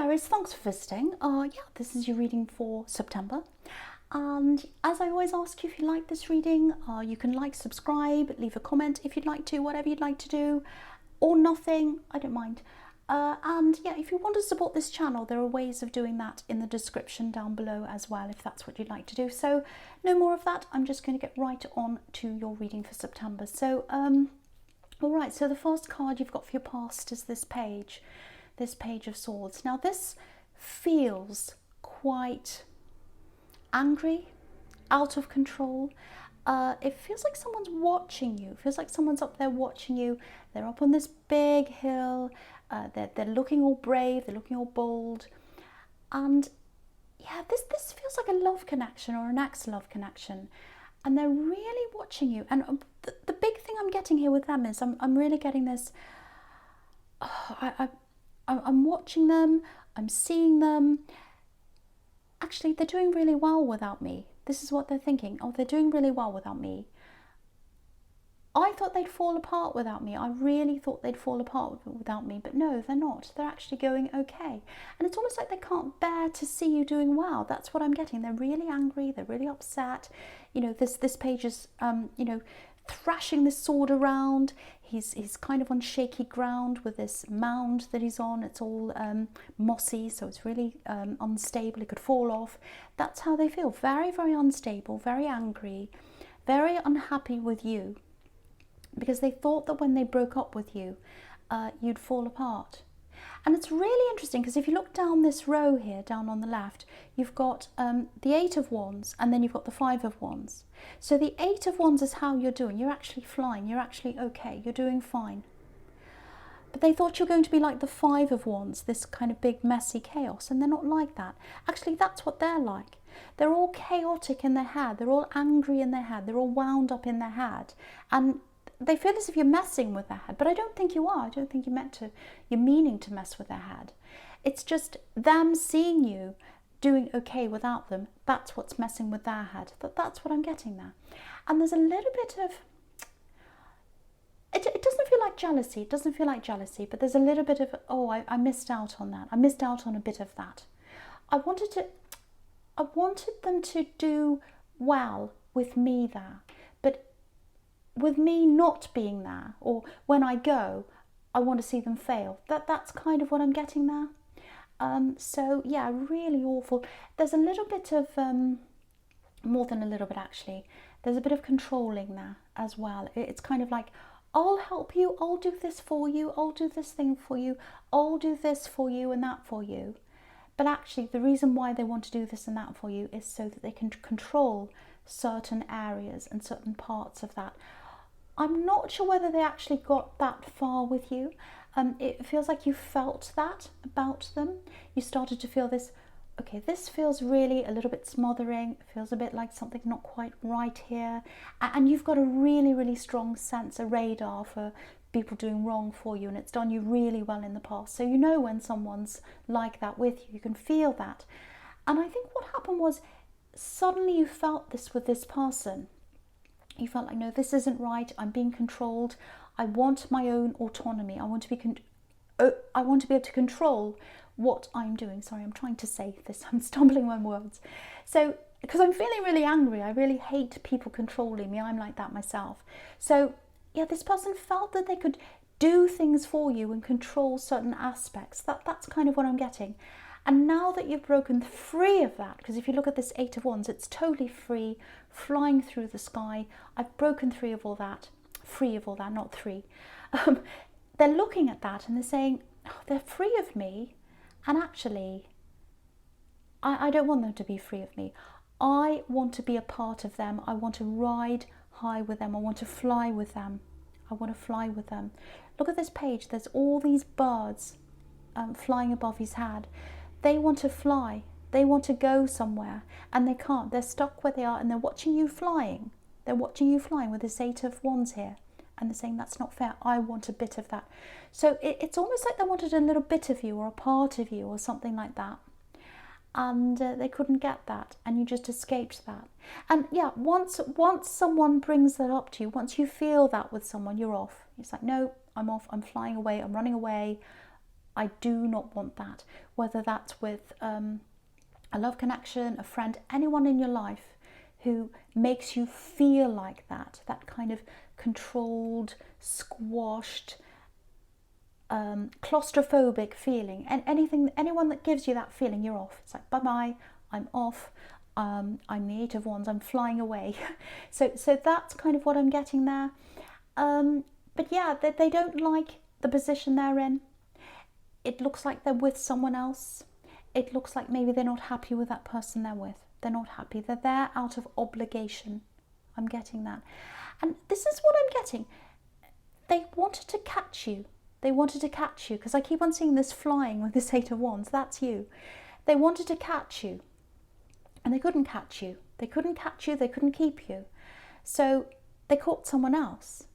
Aries, thanks for visiting. Yeah, this is your reading for September. And as I always ask you, if you like this reading, you can like, subscribe, leave a comment if you'd like to, whatever you'd like to do, or nothing, I don't mind. And yeah, if you want to support this channel, there are ways of doing that in the description down below as well, if that's what you'd like to do. So no more of that, I'm just going to get right on to your reading for September. So, all right, so the first card you've got for your past is this Page of Swords. Now this feels quite angry, out of control. It feels like someone's watching you. It feels like someone's up there watching you. They're up on this big hill. They're looking all brave. They're looking all bold. And yeah, this feels like a love connection or an ex-love connection. And they're really watching you. And the big thing I'm getting here with them is I'm really getting this. I'm watching them. I'm seeing them. Actually, they're doing really well without me. This is what they're thinking. Oh, they're doing really well without me. I thought they'd fall apart without me. I really thought they'd fall apart without me. But no, they're not. They're actually going okay. And it's almost like they can't bear to see you doing well. That's what I'm getting. They're really angry. They're really upset. You know, this Page is, you know, thrashing this sword around. He's kind of on shaky ground with this mound that he's on. It's all mossy, so it's really unstable. It could fall off. That's how they feel. Very, very unstable, very angry, very unhappy with you, because they thought that when they broke up with you, you'd fall apart. And it's really interesting because if you look down this row here, down on the left, you've got the 8 of Wands and then you've got the 5 of Wands. So the 8 of Wands is how you're doing. You're actually flying. You're actually okay. You're doing fine. But they thought you're going to be like the 5 of Wands, this kind of big messy chaos, and they're not like that. Actually, that's what they're like. They're all chaotic in their head. They're all angry in their head. They're all wound up in their head. And they feel as if you're messing with their head, but I don't think you are. I don't think you're meaning to mess with their head. It's just them seeing you doing okay without them. That's what's messing with their head. That's what I'm getting there. And there's a little bit of, it doesn't feel like jealousy. It doesn't feel like jealousy, but there's a little bit of, oh, I missed out on that. I missed out on a bit of that. I wanted them to do well with me there, but with me not being there, or when I go, I want to see them fail. That's kind of what I'm getting there. So yeah, really awful. There's a little bit of, more than a little bit actually, there's a bit of controlling there as well. It's kind of like, I'll help you, I'll do this for you, I'll do this thing for you, I'll do this for you and that for you. But actually the reason why they want to do this and that for you is so that they can control certain areas and certain parts of that. I'm not sure whether they actually got that far with you. It feels like you felt that about them. You started to feel this, okay, this feels really a little bit smothering. It feels a bit like something's not quite right here. And you've got a really, really strong sense, a radar for people doing wrong for you, and it's done you really well in the past. So you know when someone's like that with you, you can feel that. And I think what happened was suddenly you felt this with this person. You felt like, no, this isn't right. I'm being controlled. I want my own autonomy. I want to be able to control what I'm doing. Sorry, I'm trying to say this. I'm stumbling my words. So, because I'm feeling really angry. I really hate people controlling me. I'm like that myself. So, yeah, this person felt that they could do things for you and control certain aspects. That's kind of what I'm getting. And now that you've broken free of that, because if you look at this 8 of Wands, it's totally free, flying through the sky. I've broken free of all that, not three. They're looking at that and they're saying, oh, they're free of me. And actually, I don't want them to be free of me. I want to be a part of them. I want to ride high with them. I want to fly with them. I want to fly with them. Look at this Page. There's all these birds flying above his head. They want to fly. They want to go somewhere and they can't. They're stuck where they are and they're watching you flying. They're watching you flying with this 8 of Wands here. And they're saying, that's not fair. I want a bit of that. So it's almost like they wanted a little bit of you or a part of you or something like that. And they couldn't get that. And you just escaped that. And yeah, once someone brings that up to you, once you feel that with someone, you're off. It's like, no, I'm off. I'm flying away. I'm running away. I do not want that. Whether that's with a love connection, a friend, anyone in your life who makes you feel like that kind of controlled, squashed, claustrophobic feeling, and anyone that gives you that feeling, you're off. It's like, bye-bye, I'm off. I'm the Eight of Wands, I'm flying away. so that's kind of what I'm getting there. But yeah, they don't like the position they're in. It looks like they're with someone else. It looks like maybe they're not happy with that person they're with. They're not happy. They're there out of obligation. I'm getting that. And this is what I'm getting. They wanted to catch you. They wanted to catch you, because I keep on seeing this flying with this Eight of Wands. That's you. They wanted to catch you, and they couldn't catch you. They couldn't catch you. They couldn't keep you. So they caught someone else.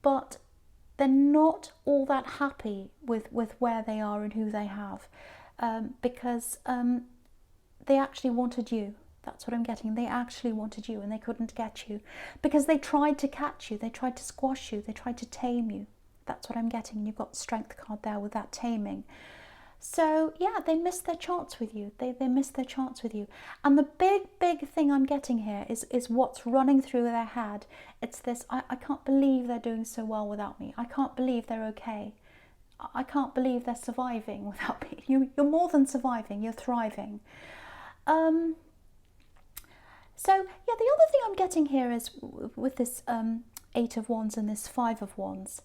But they're not all that happy with where they are and who they have, because they actually wanted you. That's what I'm getting. They actually wanted you, and they couldn't get you because they tried to catch you. They tried to squash you. They tried to tame you. That's what I'm getting. You've got Strength card there with that taming. So yeah, they missed their chance with you. They missed their chance with you. And the big thing I'm getting here is what's running through their head. It's this, I can't believe they're doing so well without me. I can't believe they're okay. I can't believe they're surviving without me. You're more than surviving, you're thriving. So yeah, the other thing I'm getting here is with this Eight of Wands and this Five of Wands.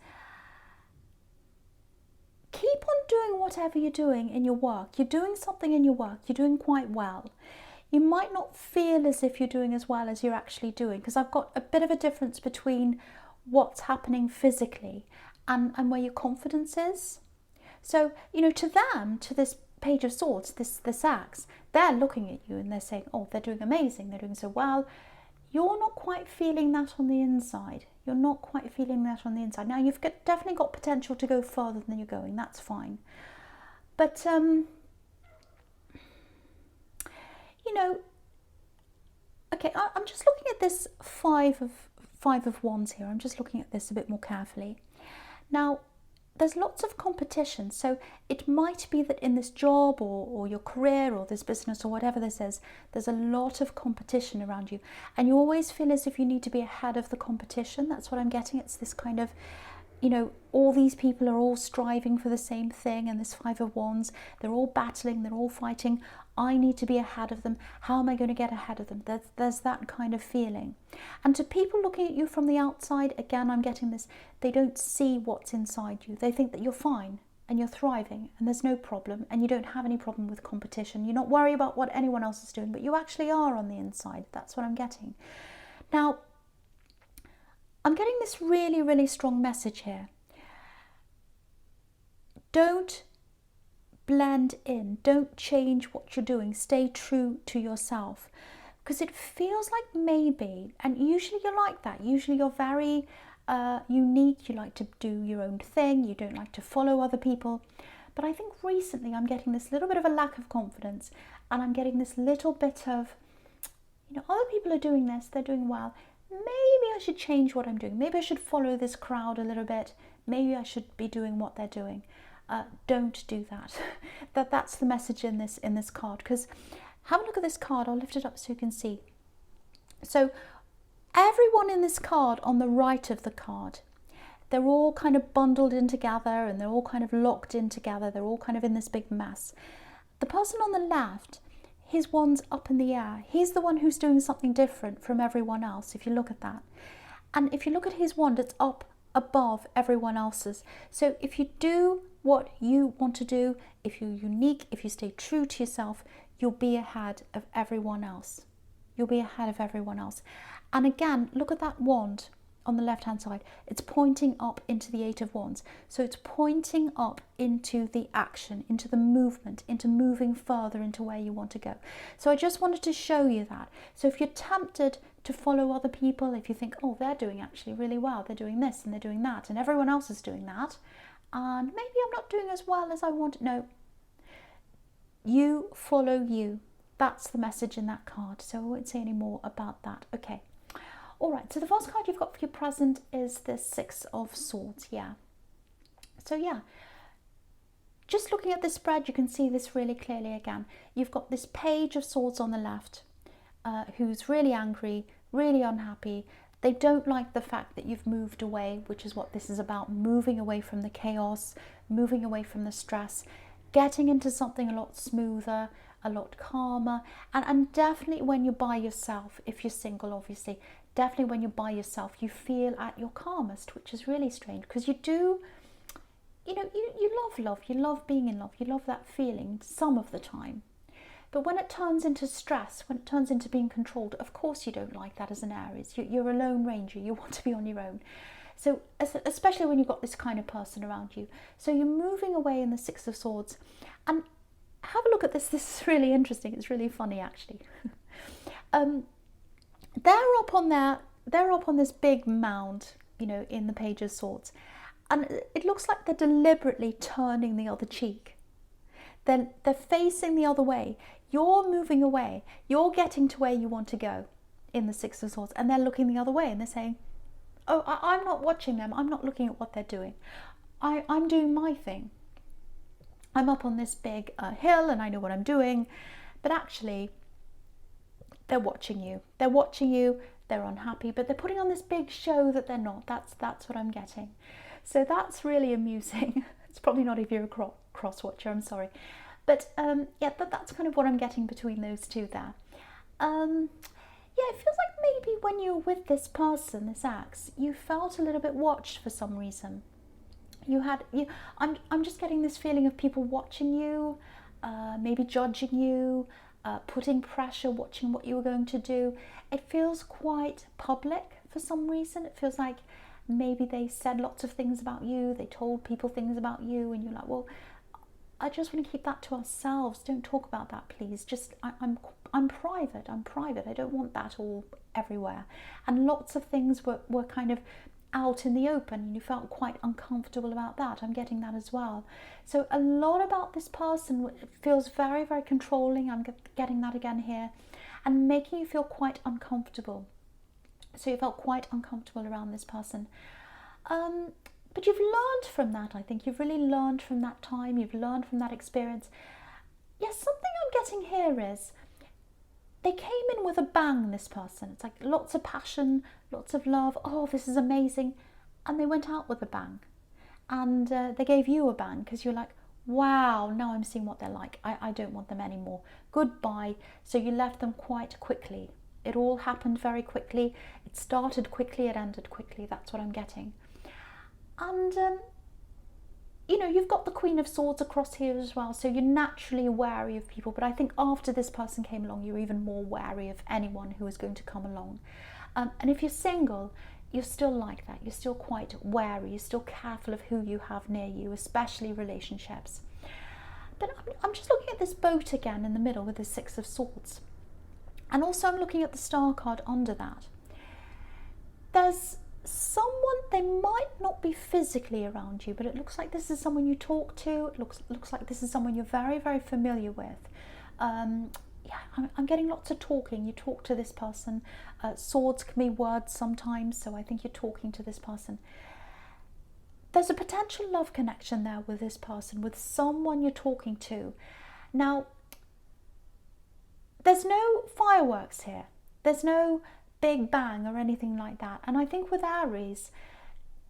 Keep on doing whatever you're doing in your work. You're doing something in your work. You're doing quite well. You might not feel as if you're doing as well as you're actually doing, because I've got a bit of a difference between what's happening physically and where your confidence is. So, you know, to them, to this Page of Swords, this axe, they're looking at you and they're saying, oh, they're doing amazing. They're doing so well. You're not quite feeling that on the inside. You're not quite feeling that on the inside. Now, you've definitely got potential to go further than you're going. That's fine. But, you know, okay, I'm just looking at this Five of Wands here. I'm just looking at this a bit more carefully. Now, there's lots of competition. So it might be that in this job or your career or this business or whatever this is, there's a lot of competition around you. And you always feel as if you need to be ahead of the competition. That's what I'm getting. It's this kind of, you know, all these people are all striving for the same thing. And this Five of Wands, they're all battling, they're all fighting. I need to be ahead of them. How am I going to get ahead of them? There's that kind of feeling. And to people looking at you from the outside, again, I'm getting this, they don't see what's inside you. They think that you're fine and you're thriving and there's no problem and you don't have any problem with competition. You're not worried about what anyone else is doing, but you actually are on the inside. That's what I'm getting. Now, I'm getting this really, really strong message here. Don't blend in. Don't change what you're doing. Stay true to yourself. Because it feels like maybe, and usually you're like that. Usually you're very unique. You like to do your own thing. You don't like to follow other people. But I think recently I'm getting this little bit of a lack of confidence. And I'm getting this little bit of, you know, other people are doing this. They're doing well. Maybe I should change what I'm doing. Maybe I should follow this crowd a little bit. Maybe I should be doing what they're doing. Don't do that. That's the message in this card. Because have a look at this card. I'll lift it up so you can see. So everyone in this card on the right of the card, they're all kind of bundled in together and they're all kind of locked in together. They're all kind of in this big mess. The person on the left, his wand's up in the air. He's the one who's doing something different from everyone else, if you look at that. And if you look at his wand, it's up above everyone else's. So if you do what you want to do, if you're unique, if you stay true to yourself, you'll be ahead of everyone else. You'll be ahead of everyone else. And again, look at that wand on the left hand side. It's pointing up into the Eight of Wands. So it's pointing up into the action, into the movement, into moving further into where you want to go. So I just wanted to show you that. So if you're tempted to follow other people, if you think, oh, they're doing actually really well, they're doing this and they're doing that and everyone else is doing that, and maybe I'm not doing as well as I want. No, you follow you. That's the message in that card. So I won't say any more about that. Okay. All right. So the first card you've got for your present is the Six of Swords. Yeah. So yeah, just looking at this spread, you can see this really clearly again. You've got this Page of Swords on the left, who's really angry, really unhappy. They don't like the fact that you've moved away, which is what this is about, moving away from the chaos, moving away from the stress, getting into something a lot smoother, a lot calmer. And definitely when you're by yourself, if you're single obviously, definitely when you're by yourself, you feel at your calmest, which is really strange, because you do, you know, you love love, you love being in love, you love that feeling some of the time. But when it turns into stress, when it turns into being controlled, of course you don't like that as an Aries. You're a lone ranger, you want to be on your own. So especially when you've got this kind of person around you. So you're moving away in the Six of Swords. And have a look at this. This is really interesting. It's really funny, actually. They're up on this big mound, you know, in the Page of Swords. And it looks like they're deliberately turning the other cheek. Then they're facing the other way. You're moving away. You're getting to where you want to go in the Six of Swords. And they're looking the other way and they're saying, oh, I'm not watching them. I'm not looking at what they're doing. I'm doing my thing. I'm up on this big hill and I know what I'm doing. But actually, they're watching you. They're watching you. They're unhappy. But they're putting on this big show that they're not. That's what I'm getting. So that's really amusing. It's probably not if you're a cross-watcher, I'm sorry. But yeah, that's kind of what I'm getting between those two there. Yeah, it feels like maybe when you're with this person, this ex, you felt a little bit watched for some reason. I'm just getting this feeling of people watching you, maybe judging you, putting pressure, watching what you were going to do. It feels quite public for some reason. It feels like maybe they said lots of things about you, they told people things about you, and you're like, well, I just want to keep that to ourselves. Don't talk about that, please. Just, I'm private. I'm private. I don't want that all everywhere. And lots of things were kind of out in the open, and you felt quite uncomfortable about that. I'm getting that as well. So a lot about this person feels very, very controlling. I'm getting that again here, and making you feel quite uncomfortable. So you felt quite uncomfortable around this person. But you've learned from that, I think. You've really learned from that time. You've learned from that experience. Yes, something I'm getting here is they came in with a bang, this person. It's like lots of passion, lots of love. Oh, this is amazing. And they went out with a bang. And they gave you a bang because you're like, wow, now I'm seeing what they're like. I don't want them anymore. Goodbye. So you left them quite quickly. It all happened very quickly. It started quickly, it ended quickly. That's what I'm getting. And, you know, you've got the Queen of Swords across here as well, so you're naturally wary of people. But I think after this person came along, you're even more wary of anyone who is going to come along. And if you're single, you're still like that. You're still quite wary. You're still careful of who you have near you, especially relationships. But I'm just looking at this boat again in the middle with the Six of Swords. And also I'm looking at the Star card under that. There's someone, they might not be physically around you, but it looks like this is someone you talk to. It looks like this is someone you're very, very familiar with. Yeah, I'm getting lots of talking. You talk to this person. Swords can be words sometimes, so I think you're talking to this person. There's a potential love connection there with this person, with someone you're talking to. Now, there's no fireworks here. There's no big bang or anything like that. And I think with Aries,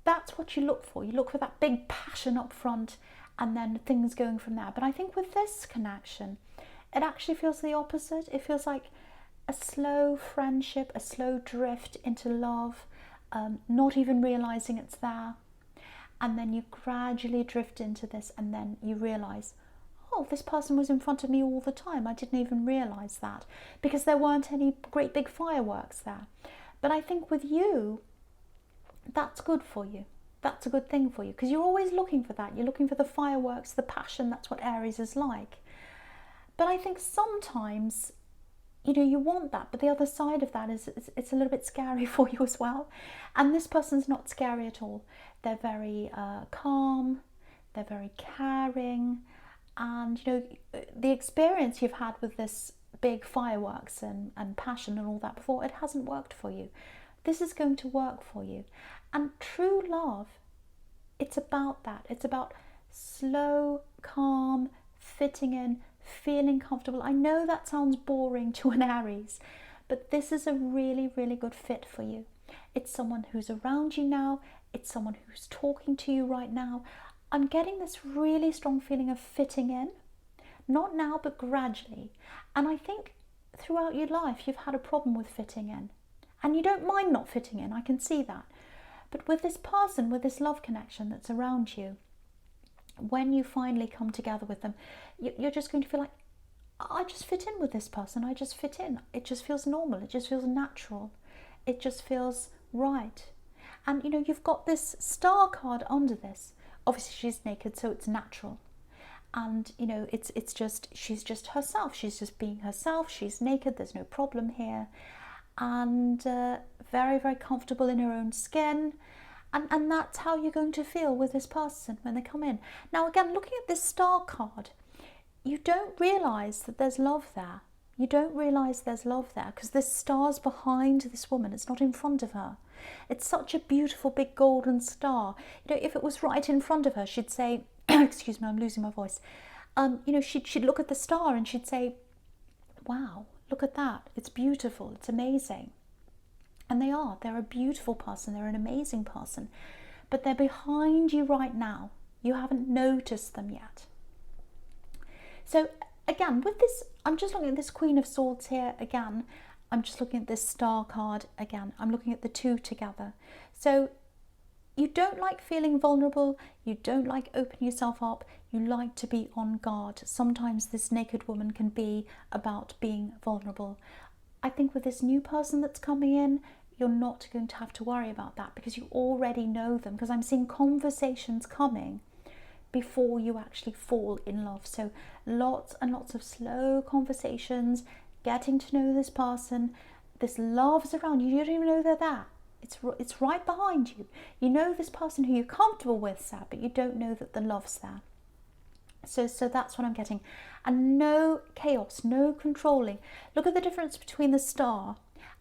that's what you look for. You look for that big passion up front and then things going from there. But I think with this connection, it actually feels the opposite. It feels like a slow friendship, a slow drift into love, not even realizing it's there. And then you gradually drift into this, and then you realize, oh, this person was in front of me all the time. I didn't even realize that because there weren't any great big fireworks there. But I think with you, that's good for you. That's a good thing for you because you're always looking for that. You're looking for the fireworks, the passion. That's what Aries is like. But I think sometimes, you know, you want that, but the other side of that is it's a little bit scary for you as well. And this person's not scary at all. They're very calm. They're very caring. And, you know, the experience you've had with this big fireworks and passion and all that before, it hasn't worked for you. This is going to work for you. And true love, it's about that. It's about slow, calm, fitting in, feeling comfortable. I know that sounds boring to an Aries, but this is a really, really good fit for you. It's someone who's around you now. It's someone who's talking to you right now. I'm getting this really strong feeling of fitting in, not now, but gradually. And I think throughout your life, you've had a problem with fitting in, and you don't mind not fitting in. I can see that. But with this person, with this love connection that's around you, when you finally come together with them, you're just going to feel like, I just fit in with this person. I just fit in. It just feels normal. It just feels natural. It just feels right. And you know, you've got this star card under this. Obviously she's naked, so it's natural. And you know, it's just, she's just herself. She's just being herself. She's naked. There's no problem here. And very, very comfortable in her own skin. And that's how you're going to feel with this person when they come in. Now again, looking at this star card, you don't realise that there's love there. You don't realise there's love there because this star's behind this woman. It's not in front of her. It's such a beautiful big golden star. You know, if it was right in front of her, she'd say, excuse me, I'm losing my voice. You know, she'd look at the star and she'd say, wow, look at that. It's beautiful. It's amazing. And they are. They're a beautiful person. They're an amazing person. But they're behind you right now. You haven't noticed them yet. So again, with this, I'm just looking at this Queen of Swords here again. I'm just looking at this star card again. I'm looking at the two together. So you don't like feeling vulnerable. You don't like opening yourself up. You like to be on guard. Sometimes this naked woman can be about being vulnerable. I think with this new person that's coming in, you're not going to have to worry about that because you already know them, because I'm seeing conversations coming before you actually fall in love. So lots and lots of slow conversations, getting to know this person. This love's around you. You don't even know they're there. It's right behind you. You know this person who you're comfortable with, Sab, but you don't know that the love's there. So that's what I'm getting. And no chaos, no controlling. Look at the difference between the star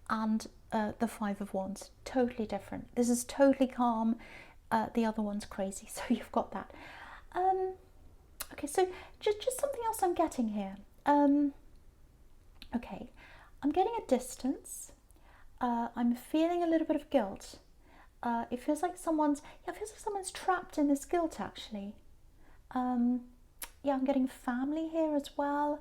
and the Five of Wands. Totally different. This is totally calm. The other one's crazy. So you've got that. Okay, so just something else I'm getting here. Okay, I'm getting a distance. I'm feeling a little bit of guilt. It feels like someone's trapped in this guilt, actually. Yeah, I'm getting family here as well.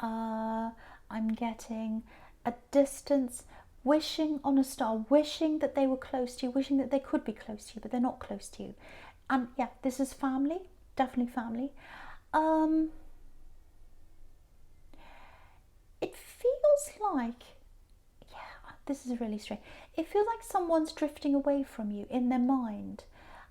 I'm getting a distance, wishing on a star, wishing that they were close to you, wishing that they could be close to you, but they're not close to you. And yeah, this is family, definitely family. It feels like, yeah, this is really strange. It feels like someone's drifting away from you in their mind.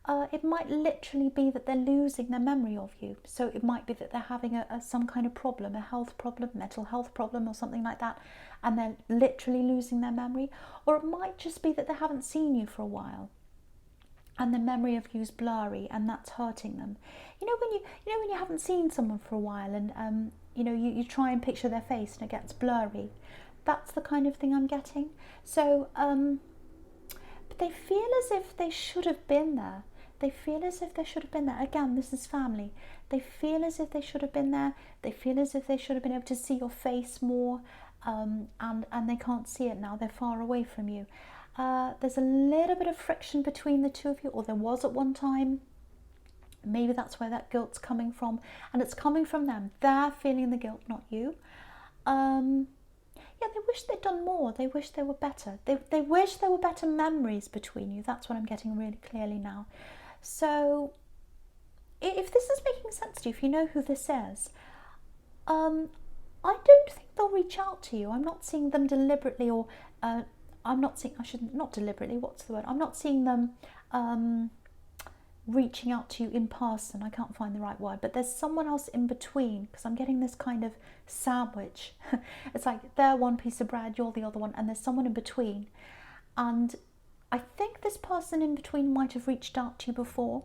It might literally be that they're losing their memory of you. So it might be that they're having some kind of problem, a health problem, mental health problem or something like that, and they're literally losing their memory. Or it might just be that they haven't seen you for a while and the memory of you is blurry, and that's hurting them. You know when you haven't seen someone for a while, and you try and picture their face and it gets blurry. That's the kind of thing I'm getting. So but they feel as if they should have been there. They feel as if they should have been there. Again, this is family. They feel as if they should have been there. They feel as if they should have been able to see your face more, and they can't see it now. They're far away from you. There's a little bit of friction between the two of you, or there was at one time. Maybe that's where that guilt's coming from, and it's coming from them. They're feeling the guilt, not you. Yeah, they wish they'd done more. They wish they were better. They wish there were better memories between you. That's what I'm getting really clearly now. So if this is making sense to you, if you know who this is, I don't think they'll reach out to you. I'm not seeing them deliberately, or I'm not seeing, not deliberately, what's the word? I'm not seeing them reaching out to you in person. I can't find the right word, but there's someone else in between, because I'm getting this kind of sandwich. It's like they're one piece of bread, you're the other one, and there's someone in between. And I think this person in between might have reached out to you before.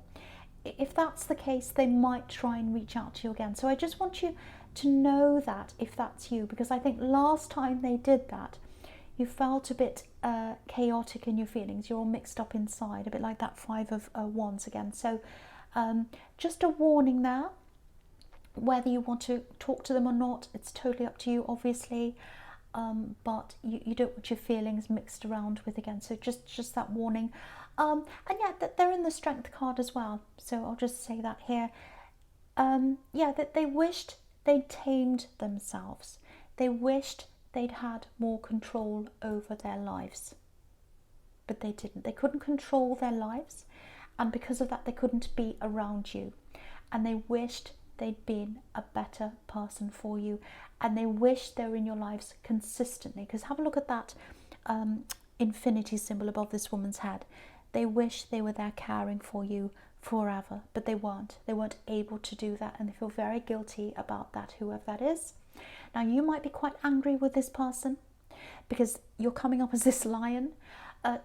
If that's the case, they might try and reach out to you again. So I just want you to know that if that's you, because I think last time they did that, you felt a bit chaotic in your feelings. You're all mixed up inside, a bit like that Five of Wands again. So just a warning there. Whether you want to talk to them or not, it's totally up to you, obviously. But you don't want your feelings mixed around with again. So just that warning. And yeah, that they're in the Strength card as well. So I'll just say that here. Yeah, that they wished they'd tamed themselves. They wished they'd had more control over their lives. But they didn't. They couldn't control their lives. And because of that, they couldn't be around you. And they wished they'd been a better person for you, and they wish they were in your lives consistently. Because have a look at that infinity symbol above this woman's head. They wish they were there caring for you forever, but they weren't. They weren't able to do that, and they feel very guilty about that, whoever that is. Now, you might be quite angry with this person because you're coming up as this lion.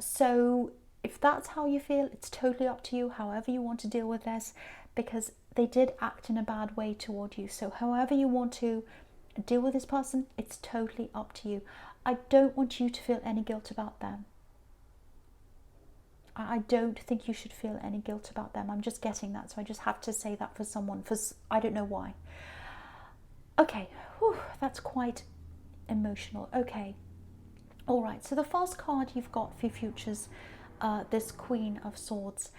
So if that's how you feel, it's totally up to you, however you want to deal with this, because they did act in a bad way toward you. So however you want to deal with this person, it's totally up to you. I don't want you to feel any guilt about them. I don't think you should feel any guilt about them. I'm just getting that, so I just have to say that for someone, I don't know why. Okay, whew, that's quite emotional. Okay, all right, so the first card you've got for your futures, this Queen of Swords.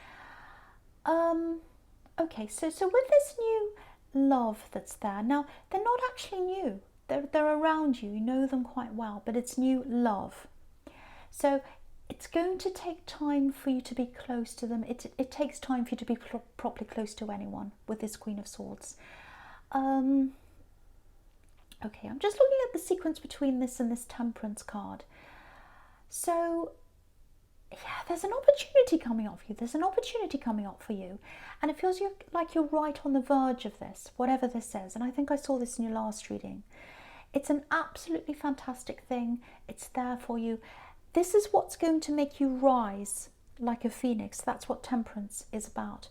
Okay, so with this new love that's there, now they're not actually new. They're around you. You know them quite well, but it's new love. So it's going to take time for you to be close to them. It takes time for you to be properly close to anyone with this Queen of Swords. Okay, I'm just looking at the sequence between this and this Temperance card. So yeah, there's an opportunity coming up for you. There's an opportunity coming up for you. And it feels like you're right on the verge of this, whatever this is. And I think I saw this in your last reading. It's an absolutely fantastic thing. It's there for you. This is what's going to make you rise like a phoenix. That's what Temperance is about.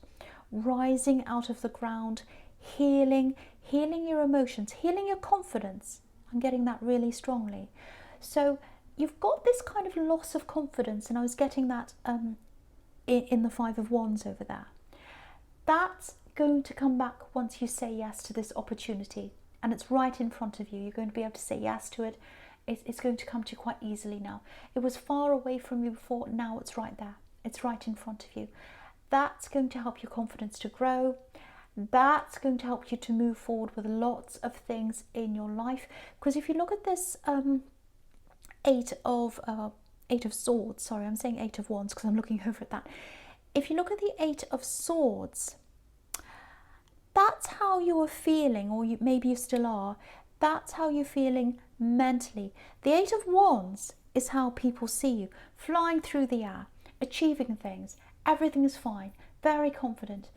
Rising out of the ground, healing your emotions, healing your confidence. I'm getting that really strongly. So you've got this kind of loss of confidence, and I was getting that in the Five of Wands over there. That's going to come back once you say yes to this opportunity, and it's right in front of you. You're going to be able to say yes to it. It's going to come to you quite easily now. It was far away from you before, now it's right there. It's right in front of you. That's going to help your confidence to grow. That's going to help you to move forward with lots of things in your life. Because if you look at this Eight of Swords, sorry, I'm saying Eight of Wands because I'm looking over at that. If you look at the Eight of Swords, that's how you are feeling, or maybe you still are. That's how you're feeling mentally. The Eight of Wands is how people see you, flying through the air, achieving things. Everything is fine, very confident.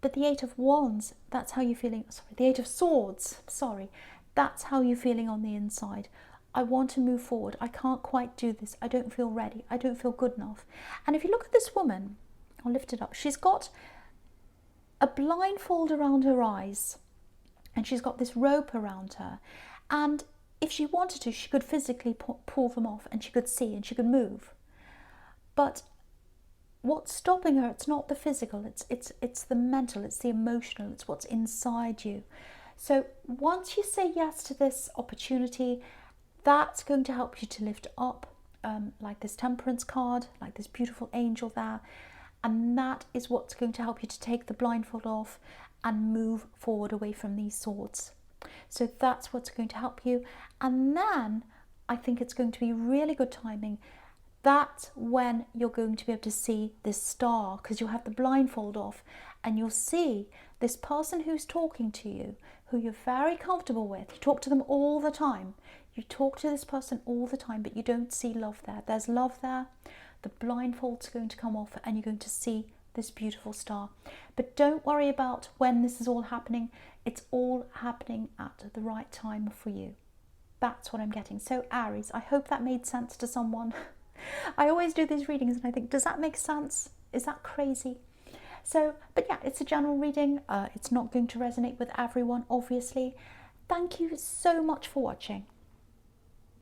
But the Eight of Wands, that's how you're feeling. Sorry, the Eight of Swords, sorry, that's how you're feeling on the inside. I want to move forward. I can't quite do this. I don't feel ready. I don't feel good enough. And if you look at this woman, I'll lift it up. She's got a blindfold around her eyes, and she's got this rope around her. And if she wanted to, she could physically pull them off, and she could see, and she could move. But what's stopping her? It's not the physical. It's the mental. It's the emotional. It's what's inside you. So once you say yes to this opportunity, that's going to help you to lift up, like this Temperance card, like this beautiful angel there. And that is what's going to help you to take the blindfold off and move forward away from these swords. So that's what's going to help you. And then I think it's going to be really good timing. That's when you're going to be able to see this star, because you'll have the blindfold off and you'll see this person who's talking to you, who you're very comfortable with. You talk to them all the time. You talk to this person all the time, but you don't see love there. There's love there. The blindfold's going to come off and you're going to see this beautiful star. But don't worry about when this is all happening. It's all happening at the right time for you. That's what I'm getting. So Aries, I hope that made sense to someone. I always do these readings and I think, does that make sense? Is that crazy? So, but yeah, it's a general reading. It's not going to resonate with everyone, obviously. Thank you so much for watching.